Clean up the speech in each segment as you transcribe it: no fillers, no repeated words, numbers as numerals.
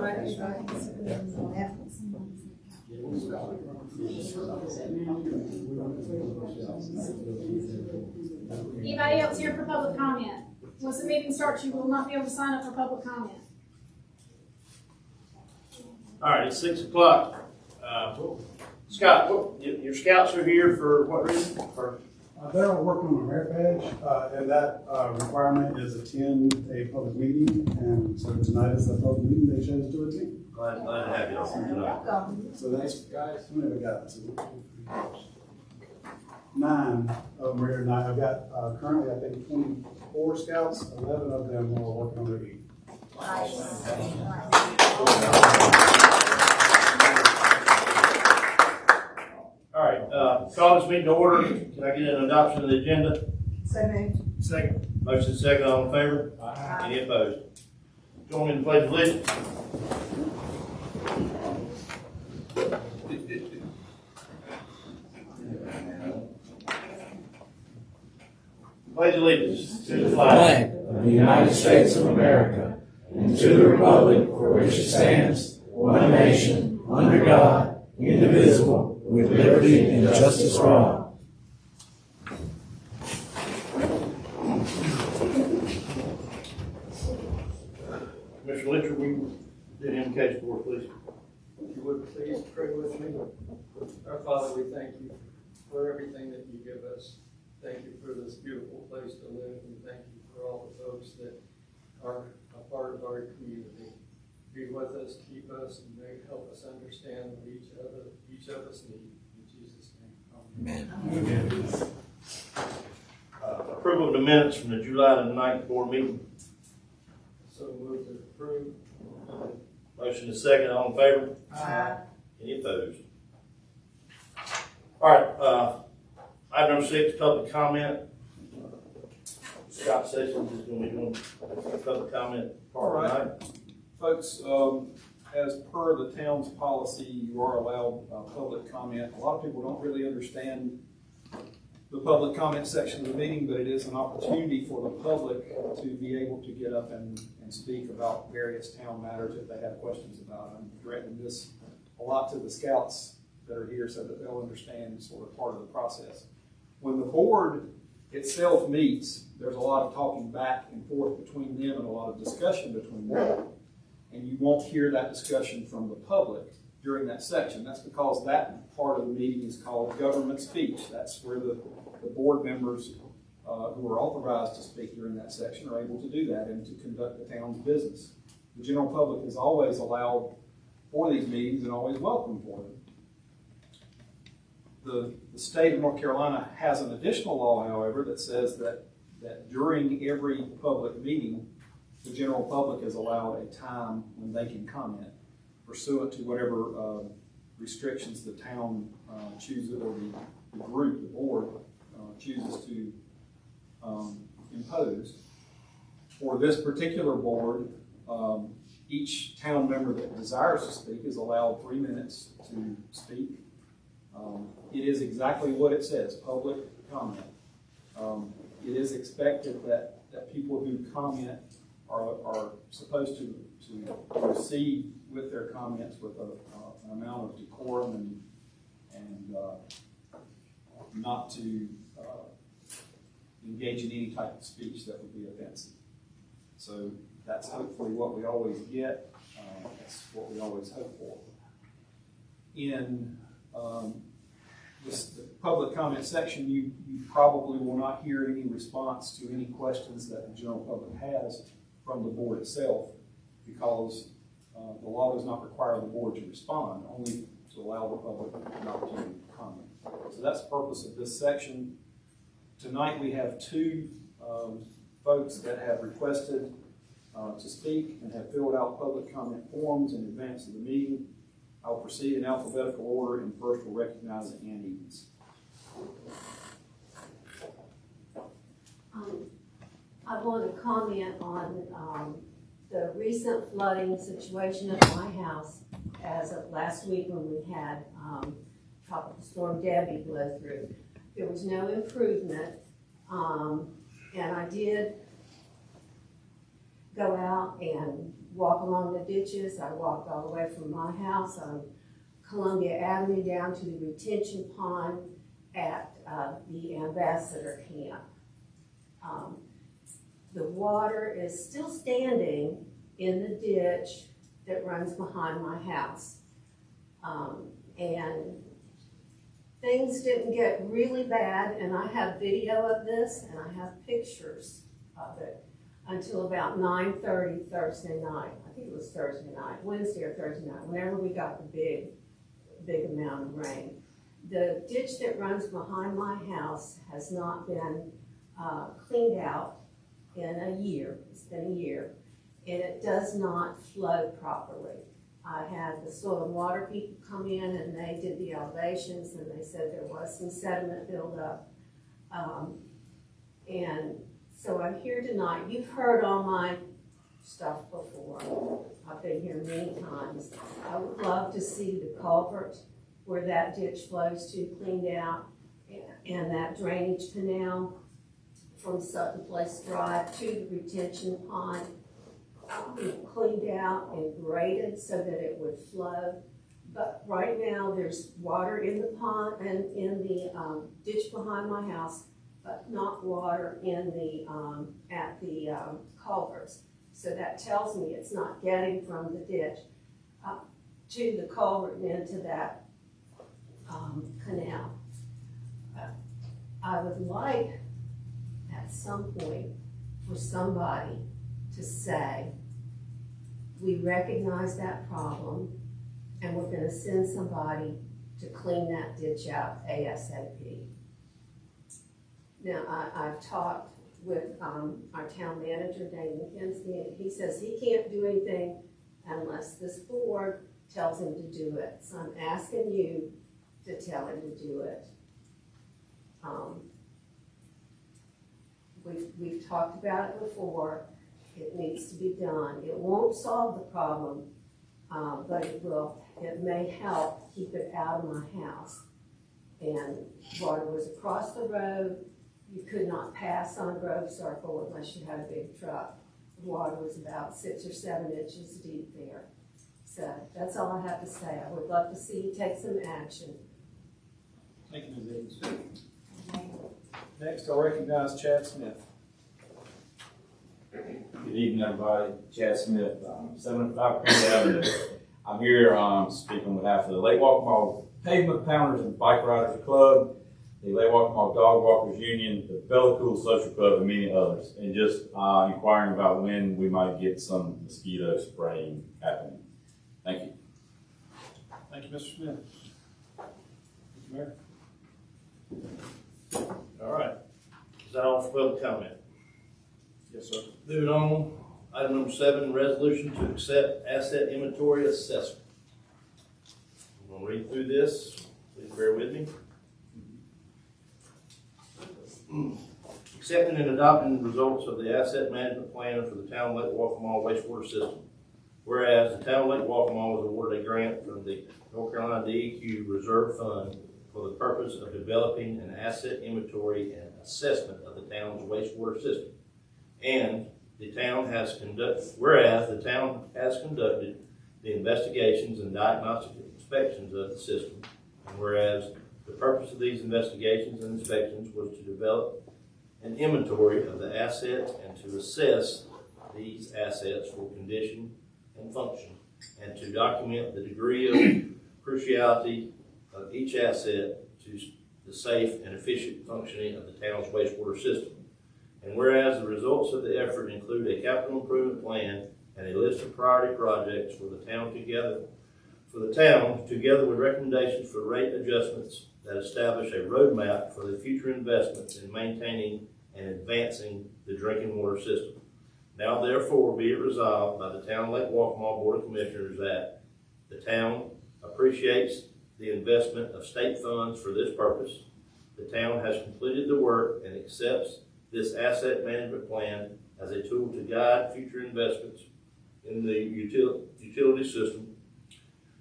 Anybody else here for public comment? Once the meeting starts, you will not be able to sign up for public comment. All right, it's 6 o'clock. Scott, your scouts are here for what reason? They're working on a merit badge, and that requirement is attend a public meeting, and so tonight is the public meeting they chose to attend. Glad to have you all tonight. So that's, guys, how many have we got? 9 of them are here tonight. I've got currently, I think, 24 scouts. 11 of them are working on their meeting. All right, call this meeting to order. Can I get an adoption of the agenda? So moved. Second. Motion second, all in favor? Aye. Any opposed? Join me in the pledge of allegiance. Pledge allegiance to the flag of the United States of America and to the republic for which it stands, one nation, under God, indivisible, with liberty and justice for all. Commissioner Litcher, we did indicate for please. If you would please pray with me. Our Father, we thank you for everything that you give us. Thank you for this beautiful place to live, and thank you for all the folks that are a part of our community. Be with us, keep us, and may help us understand what each of us need. In Jesus' name, amen. Approval of the minutes from the July the 9th board meeting. So move to approve. Motion is second, all in favor? Aye. Any opposed? All right, item number 6, public comment. Scott Sessions is going to be doing public comment part of the night. Folks, as per the town's policy, you are allowed public comment. A lot of people don't really understand the public comment section of the meeting, but it is an opportunity for the public to be able to get up and speak about various town matters if they have questions about them. I'm directing this a lot to the scouts that are here so that they'll understand sort of part of the process. When the board itself meets, there's a lot of talking back and forth between them and a lot of discussion between them. And you won't hear that discussion from the public during that section. That's because that part of the meeting is called government speech. That's where the board members who are authorized to speak during that section are able to do that and to conduct the town's business. The general public is always allowed for these meetings and always welcome for them. The state of North Carolina has an additional law, however, that says that during every public meeting, the general public is allowed a time when they can comment pursuant to whatever restrictions the town chooses, or the group, the board, chooses to impose. For this particular board, each town member that desires to speak is allowed 3 minutes to speak. It is exactly what it says, public comment. It is expected that people who comment are supposed to proceed with their comments with an amount of decorum and not to engage in any type of speech that would be offensive. So that's hopefully what we always get. That's what we always hope for. In the public comment section, you probably will not hear any response to any questions that the general public has from the board itself, because the law does not require the board to respond, only to allow the public an opportunity to comment. So that's the purpose of this section. Tonight we have 2 folks that have requested to speak and have filled out public comment forms in advance of the meeting. I'll proceed in alphabetical order, and first we'll recognize Ann Edens. I want to comment on the recent flooding situation at my house as of last week when we had Tropical Storm Debbie blow through. There was no improvement, and I did go out and walk along the ditches. I walked all the way from my house on Columbia Avenue down to the retention pond at the Ambassador Camp. The water is still standing in the ditch that runs behind my house. And things didn't get really bad, and I have video of this and I have pictures of it until about 9:30 Thursday night. I think it was Thursday night, Wednesday or Thursday night, whenever we got the big amount of rain. The ditch that runs behind my house has not been cleaned out in a year. It's been a year, and it does not flow properly. I had the soil and water people come in and they did the elevations, and they said there was some sediment buildup. And so I'm here tonight. You've heard all my stuff before. I've been here many times. I would love to see the culvert where that ditch flows to cleaned out, and that drainage canal from Sutton Place Drive to the retention pond cleaned out and graded so that it would flow. But right now there's water in the pond and in the ditch behind my house, but not water in the at the culverts. So that tells me it's not getting from the ditch to the culvert and into that canal. I would like at some point for somebody to say, we recognize that problem and we're gonna send somebody to clean that ditch out ASAP. Now, I've talked with our town manager, Dane McKenzie, and he says he can't do anything unless this board tells him to do it. So I'm asking you to tell him to do it. We've talked about it before. It needs to be done. It won't solve the problem, but it may help keep it out of my house. And water was across the road. You could not pass on Grove Circle unless you had a big truck. The water was about 6 or 7 inches deep there. So that's all I have to say. I would love to see you take some action. Thank you, Ms. Evans. Next, I'll recognize Chad Smith. Good evening, everybody. Chad Smith, 75 Point Avenue. I'm here speaking on behalf of the Lake Waccamaw Pavement Pounders and Bike Riders Club, the Lake Waccamaw Dog Walkers Union, the Bella Cool Social Club, and many others, and just inquiring about when we might get some mosquito spraying happening. Thank you. Thank you, Mr. Smith. Mr. Mayor. All right. Is that all for public comment? Yes, sir. Moving on, item number 7, resolution to accept asset inventory assessment. I'm gonna read through this, please bear with me. Accepting and adopting the results of the asset management plan for the town of Lake Waccamaw wastewater system. Whereas the town of Lake Waccamaw was awarded a grant from the North Carolina DEQ Reserve Fund for the purpose of developing an asset inventory and assessment of the town's wastewater system. And the town has conducted the investigations and diagnostic inspections of the system. And whereas the purpose of these investigations and inspections was to develop an inventory of the assets and to assess these assets for condition and function, and to document the degree of cruciality of each asset to the safe and efficient functioning of the town's wastewater system. And whereas the results of the effort include a capital improvement plan and a list of priority projects for the town together with recommendations for rate adjustments that establish a roadmap for the future investments in maintaining and advancing the drinking water system. Now therefore be it resolved by the town of Lake Waccamaw Board of Commissioners that the town appreciates the investment of state funds for this purpose. The town has completed the work and accepts this asset management plan as a tool to guide future investments in the utility system.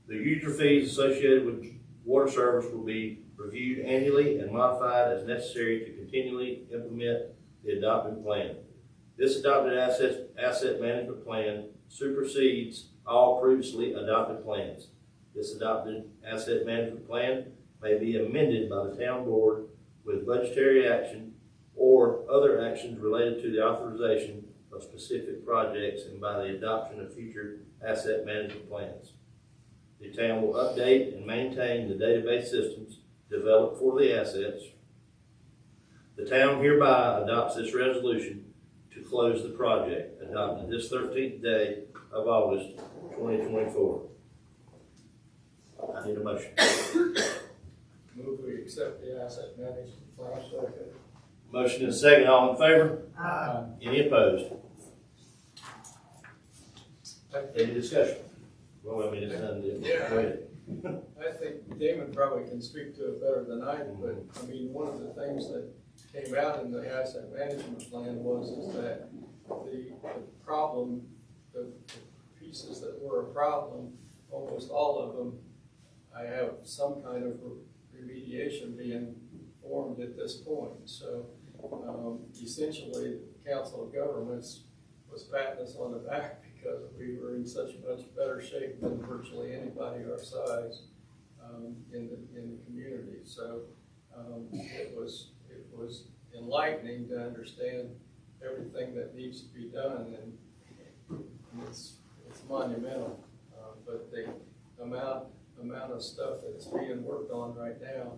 The user fees associated with water service will be reviewed annually and modified as necessary to continually implement the adopted plan. This adopted asset management plan supersedes all previously adopted plans. This adopted asset management plan may be amended by the town board with budgetary action or other actions related to the authorization of specific projects and by the adoption of future asset management plans. The town will update and maintain the database systems developed for the assets. The town hereby adopts this resolution to close the project, adopted this 13th day of August, 2024. I need a motion. Move we accept the asset management plan. Motion is second. All in favor? Aye. Any opposed? I Any think, discussion? Well, I mean, it's done. Yeah. Go ahead. I think Damon probably can speak to it better than I do, but I mean, one of the things that came out in the asset management plan is that the problem, the pieces that were a problem, almost all of them, I have some kind of remediation being formed at this point. So essentially, the Council of Governments was patting us on the back because we were in such much better shape than virtually anybody our size in the community. So it was enlightening to understand everything that needs to be done, and it's monumental. But the amount of stuff that's being worked on right now,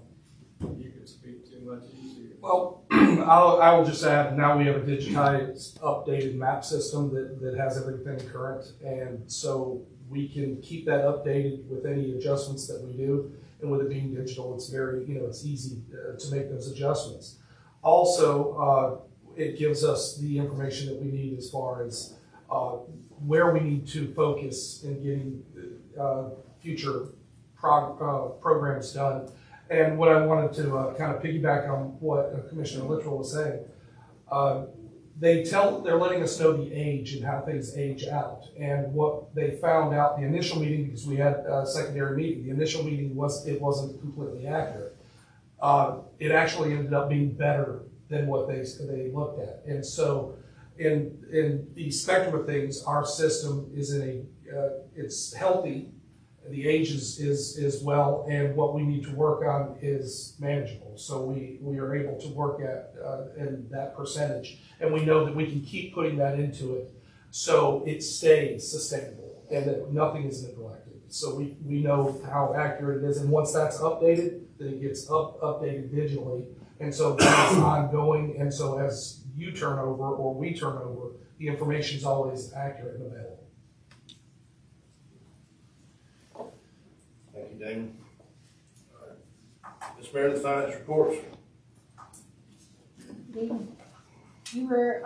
you could speak to much easier. Well, I will just add, now we have a digitized, updated map system that has everything current, and so we can keep that updated with any adjustments that we do. And with it being digital, it's very, it's easy to make those adjustments. Also, it gives us the information that we need as far as where we need to focus in getting future programs done. And what I wanted to kind of piggyback on what Commissioner Littrell was saying, they're letting us know the age and how things age out. And what they found out the initial meeting, because we had a secondary meeting, the initial meeting wasn't completely accurate. It actually ended up being better than what they looked at. And so in the spectrum of things, our system is it's healthy. The age is well, and what we need to work on is manageable. So we are able to work at in that percentage, and we know that we can keep putting that into it so it stays sustainable and that nothing is neglected. So we know how accurate it is, and once that's updated, then it gets updated digitally, and so that's ongoing. And so as you turn over or we turn over, the information is always accurate and available. Thank you, Damon. Ms. Meredith, finance reports. You were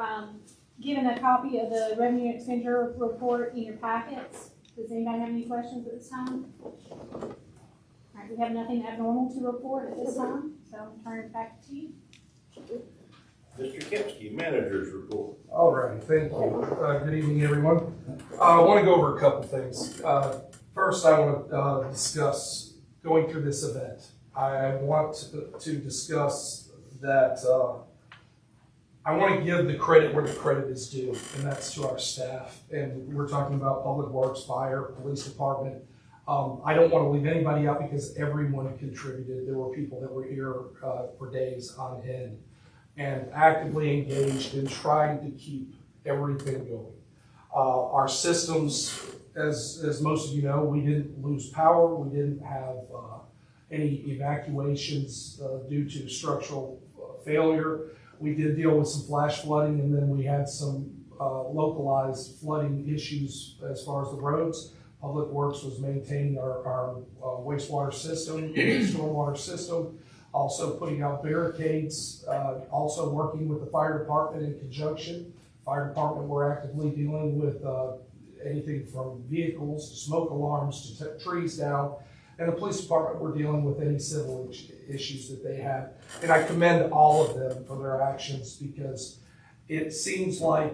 given a copy of the revenue expenditure report in your packets. Does anybody have any questions at this time? All right, we have nothing abnormal to report at this time, so I'll turn it back to you. Mr. Kempsky, manager's report. All right, thank you. Good evening, everyone. I want to go over a couple things. First, I want to discuss going through this event. I want to discuss that I want to give the credit where the credit is due, and that's to our staff. And we're talking about Public Works, Fire, Police Department. I don't want to leave anybody out because everyone contributed. There were people that were here for days on end and actively engaged in trying to keep everything going. Our systems, as most of you know, we didn't lose power. We didn't have any evacuations due to structural failure. We did deal with some flash flooding, and then we had some localized flooding issues as far as the roads. Public Works was maintaining our wastewater system, stormwater system, also putting out barricades, also working with the fire department in conjunction. Fire department, we're actively dealing with anything from vehicles to smoke alarms to trees down. And the police department, we're dealing with any civil issues that they have. And I commend all of them for their actions, because it seems like,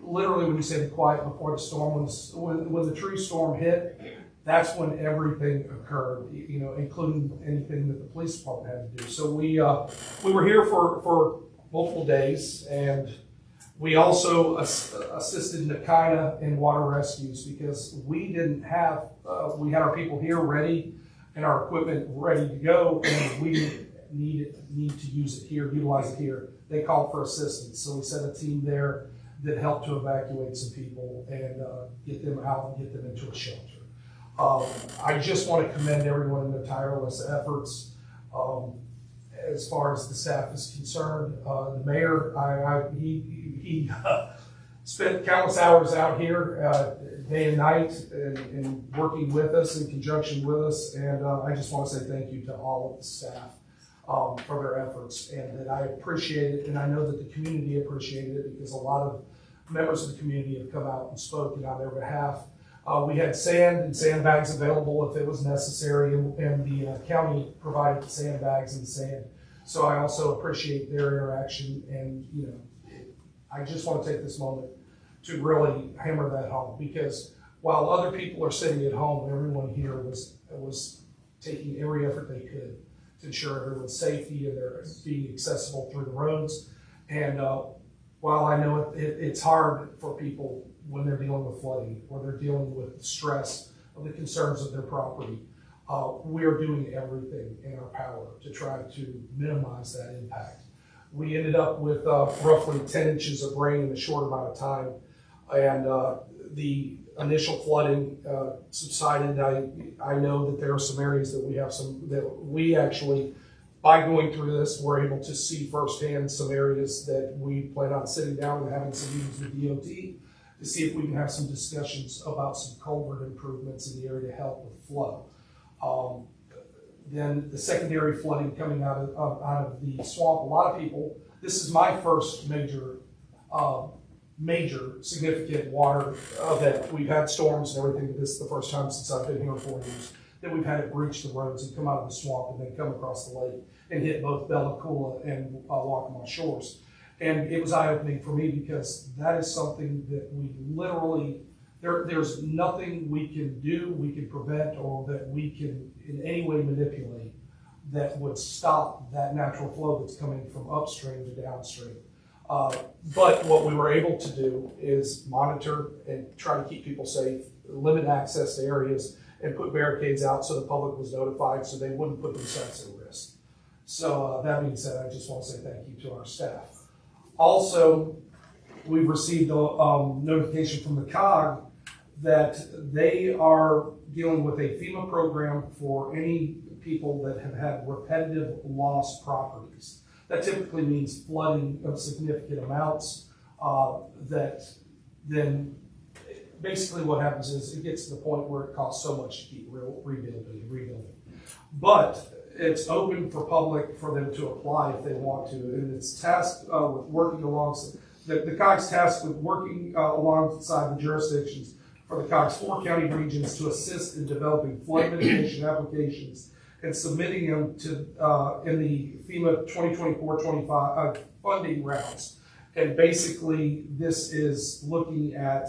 literally when you say the quiet before the storm, when the tree storm hit, that's when everything occurred, including anything that the police department had to do. So we were here for multiple days, and We also assisted Nakina in water rescues because we didn't have, we had our people here ready and our equipment ready to go, and we didn't need to use it here, utilize it here. They called for assistance, so we sent a team there that helped to evacuate some people and get them out and get them into a shelter. I just want to commend everyone in their tireless efforts. As far as the staff is concerned, the mayor, he spent countless hours out here day and night and working with us in conjunction with us. And I just want to say thank you to all of the staff for their efforts, and that I appreciate it. And I know that the community appreciated it because a lot of members of the community have come out and spoken on their behalf. We had sand and sandbags available if it was necessary, and the county provided the sandbags and sand. So I also appreciate their interaction, and I just want to take this moment to really hammer that home, because while other people are sitting at home, everyone here was taking every effort they could to ensure everyone's safety and they're being accessible through the roads. And while I know it's hard for people when they're dealing with flooding or they're dealing with the stress of the concerns of their property, we are doing everything in our power to try to minimize that impact. We ended up with roughly 10 inches of rain in a short amount of time, and the initial flooding subsided. I know that there are some areas that we actually, by going through this, we're able to see firsthand some areas that we plan on sitting down and having some meetings with DOT to see if we can have some discussions about some culvert improvements in the area to help with flow. Then the secondary flooding coming out of the swamp. A lot of people, this is my first major significant water event. We've had storms and everything, but this is the first time since I've been here 4 years that we've had it breach the roads and come out of the swamp and then come across the lake and hit both Bella Coola and Waccamaw shores. And it was eye-opening for me because that is something that we literally, there's nothing we can do, we can prevent, or that we can in any way manipulate that would stop that natural flow that's coming from upstream to downstream. But what we were able to do is monitor and try to keep people safe, limit access to areas, and put barricades out so the public was notified so they wouldn't put themselves at risk. So that being said, I just want to say thank you to our staff. Also, we've received a notification from the COG that they are dealing with a FEMA program for any people that have had repetitive lost properties. That typically means flooding of significant amounts that then basically what happens is it gets to the point where it costs so much to keep rebuilding. But it's open for public for them to apply if they want to, and it's tasked with working alongside, the COG's tasked with working alongside the jurisdictions for the COG's 4 county regions to assist in developing flood mitigation applications and submitting them to in the FEMA 2024-25 funding rounds. And basically, this is looking at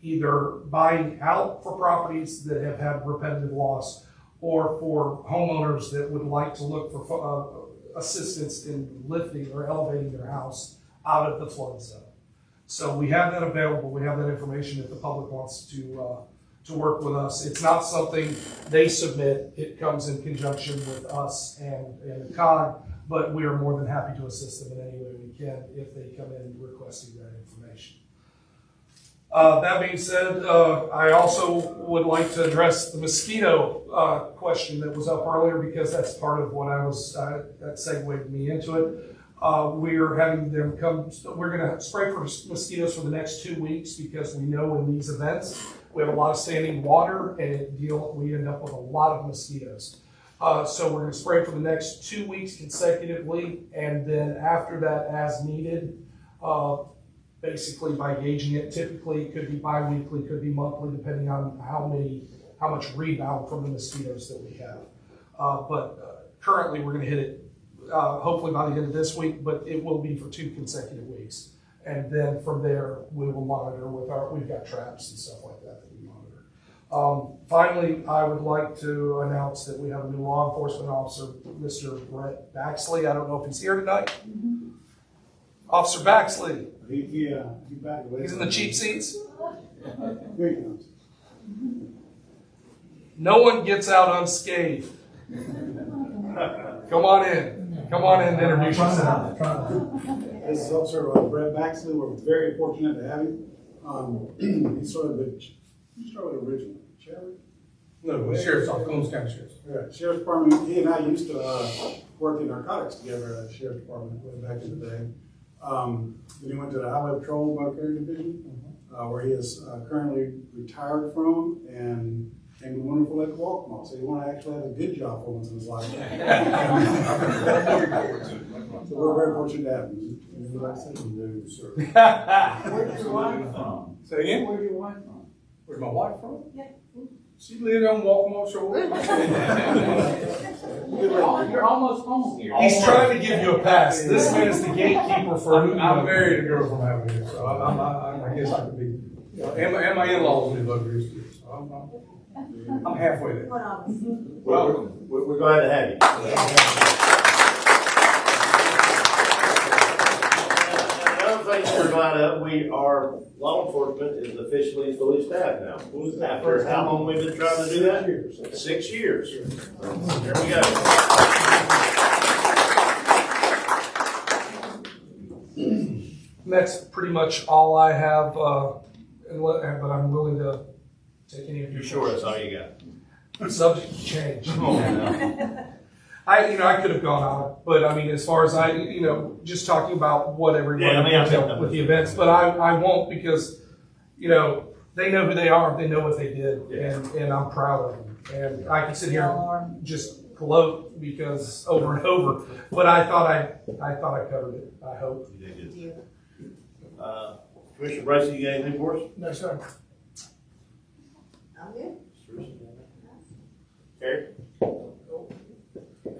either buying out for properties that have had repetitive loss, or for homeowners that would like to look for assistance in lifting or elevating their house out of the flood zone. So we have that available. We have that information if the public wants to work with us. It's not something they submit. It comes in conjunction with us and the COG, but we are more than happy to assist them in any way we can if they come in requesting that information. That being said, I also would like to address the mosquito question that was up earlier, because that's part of what I was, that segued me into it. We're having them come, we're going to spray for mosquitoes for the next 2 weeks, because we know in these events we have a lot of standing water and we end up with a lot of mosquitoes. So we're going to spray for the next 2 weeks consecutively, and then after that, as needed, basically by gauging it. Typically it could be bi-weekly, could be monthly, depending on how much rebound from the mosquitoes that we have. But currently we're going to hit it hopefully by the end of this week, but it will be for 2 consecutive weeks. And then from there we will monitor we've got traps and stuff like that we monitor. Finally, I would like to announce that we have a new law enforcement officer, Mr. Brett Baxley. I don't know if he's here tonight. Officer Baxley, He back away. he's in the cheap seats. Here he comes. No one gets out unscathed. Come on in. Come on in and introduce yourself. This is Officer Brett Baxley. We're very fortunate to have him. He's sort of you started originally. Sheriff? No, Sheriff's Office, Combs County Sheriff's. Yeah, Sheriff's Department. He and I used to work in narcotics together at the Sheriff's Department way back in the day. Then he went to the Highway Patrol Buckeye Division, where he is currently retired from and came to wonderful Lake Waccamaw. So he want to actually have a good job for once in his life. So we're very fortunate to have him. No, sir. Where's your wife from? Say again? Where's your wife from? Where's my wife from? Yeah. She lived on Waccamaw Shore. You're almost home here. He's trying to give you a pass. This man is the gatekeeper for. I'm married a girl from out here, so I guess I could be. You know, and my in-laws live over here too, so I'm halfway there. Well, we're glad to have you. Another thing we're glad of, law enforcement is officially fully staffed now. After how long we've been trying to do that? 6 years. There we go. And that's pretty much all I have, but I'm willing to take any of your. You sure that's all you got? Subject to change. I could have gone on, but I mean, as far as just talking about what everybody with the events, but I won't because, they know who they are, they know what they did, and I'm proud of them. And I can sit here and just gloat because over and over, but I thought I covered it. I hope. You did good. Commissioner Bracey, you got anything for us? No, sir. I'm good. Eric?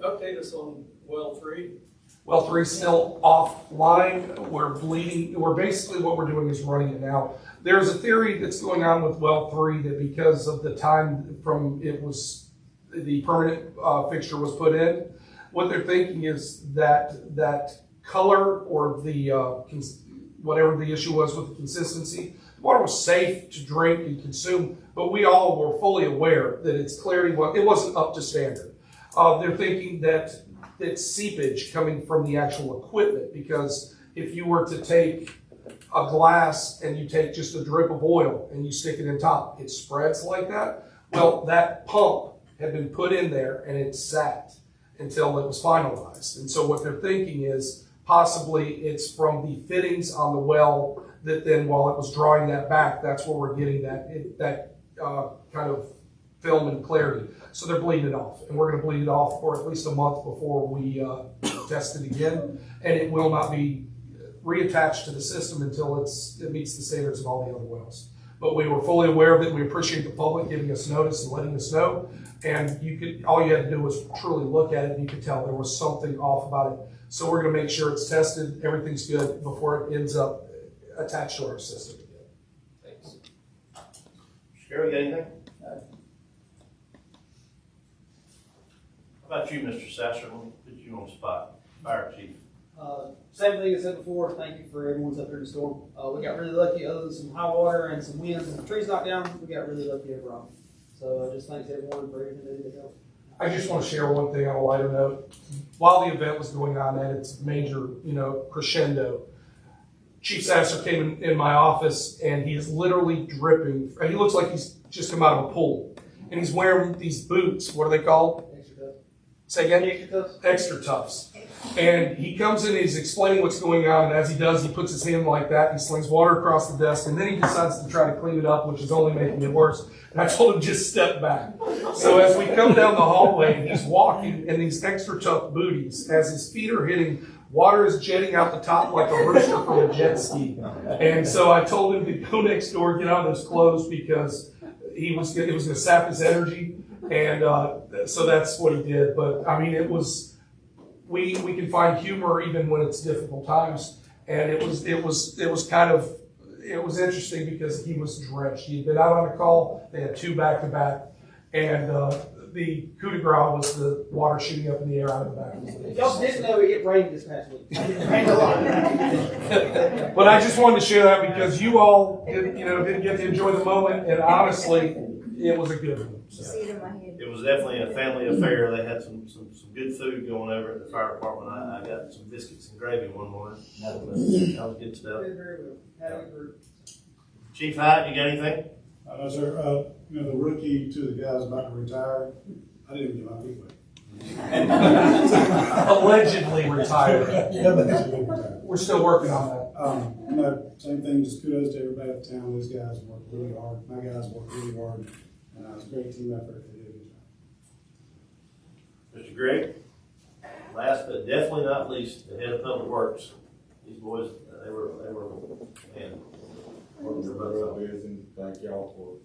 Update us on well 3. Well 3 still offline. We're bleeding. Basically what we're doing is running it now. There's a theory that's going on with well 3 that because of the time from the permanent fixture was put in, what they're thinking is that color or the whatever the issue was with the consistency, the water was safe to drink and consume, but we all were fully aware that it wasn't up to standard. They're thinking that it's seepage coming from the actual equipment, because if you were to take a glass and you take just a drip of oil and you stick it in top, it spreads like that. Well, that pump had been put in there and it sat until it was finalized. And so what they're thinking is possibly it's from the fittings on the well that then while it was drawing that back, that's where we're getting that kind of film and clarity. So they're bleeding it off, and we're going to bleed it off for at least a month before we test it again, and it will not be reattached to the system until it meets the standards of all the other wells. But we were fully aware of it. We appreciate the public giving us notice and letting us know, and all you had to do was truly look at it, and you could tell there was something off about it. So we're going to make sure it's tested, everything's good before it ends up attached to our system again. Thanks. Sherry, got anything? How about you, Mr. Sasser? We'll put you on the spot. Fire chief. Same thing I said before, thank you for everyone's up there in the storm. We got really lucky, other than some high water and some winds and the trees knocked down, we got really lucky overall. So just thanks everyone for everything they did to help. I just want to share one thing on a lighter note. While the event was going on at its major, crescendo, Chief Sasser came in my office and he is literally dripping. He looks like he's just come out of a pool. And he's wearing these boots. What are they called? Extra tough. Say again? Extra tough. Extra toughs. And he comes in, he's explaining what's going on, and as he does, he puts his hand like that, he slings water across the desk, and then he decides to try to clean it up, which is only making it worse. And I told him, just step back. So as we come down the hallway, he's walking in these extra tough booties. As his feet are hitting, water is jetting out the top like a rooster from a jet ski. And so I told him to go next door, get out of those clothes, because it was going to sap his energy. And so that's what he did. But I mean, it was... We can find humor even when it's difficult times, and it was interesting because he was drenched. He'd been out on a call. They had 2 back-to-back, and the coup de grace was the water shooting up in the air out of the back. If y'all didn't know, it rained this past week. It rained a lot. But I just wanted to share that because you all didn't get to enjoy the moment, and honestly, it was a good one. So. It was definitely a family affair. They had some good food going over at the fire department. I got some biscuits and gravy one morning. That was good stuff. Very well. Had a group. Chief Hyde, you got anything? No, sir. The rookie to the guys about to retire, I didn't get my feet wet. Allegedly retired. Yeah, but that's a big retire. We're still working on that. Same thing, just kudos to everybody at the town. Those guys worked really hard. My guys worked really hard. And it was a great team effort. They did a good job. Mr. Gregg? Last but definitely not least, the head of public works. These boys, they were, man. working their butts off. And thank y'all for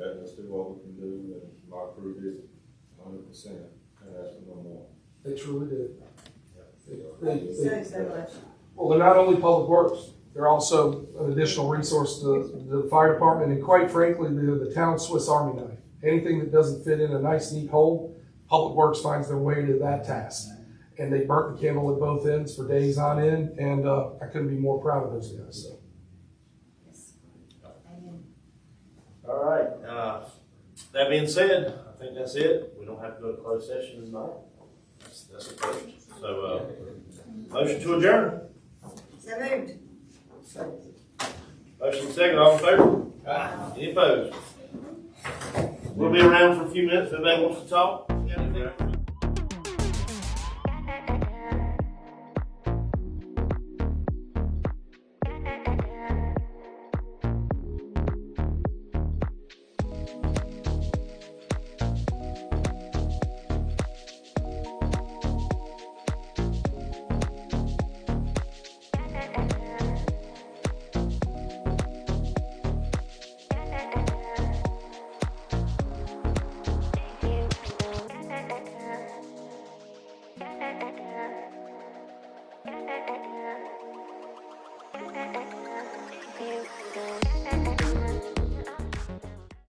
letting us do what we can do, and my crew did 100%, and ask for no more. They truly did. Thanks so much. Well, they're not only public works, they're also an additional resource to the fire department, and quite frankly, they're the town Swiss Army knife. Anything that doesn't fit in a nice, neat hole, public works finds their way to that task. And they burnt the candle at both ends for days on end, and I couldn't be more proud of those guys. So. All right. That being said, I think that's it. We don't have to go to closed session tonight. That's a first. So, motion to adjourn. So moved. Motion second. All in favor? Any opposed? We'll be around for a few minutes. If anybody wants to talk. You got anything?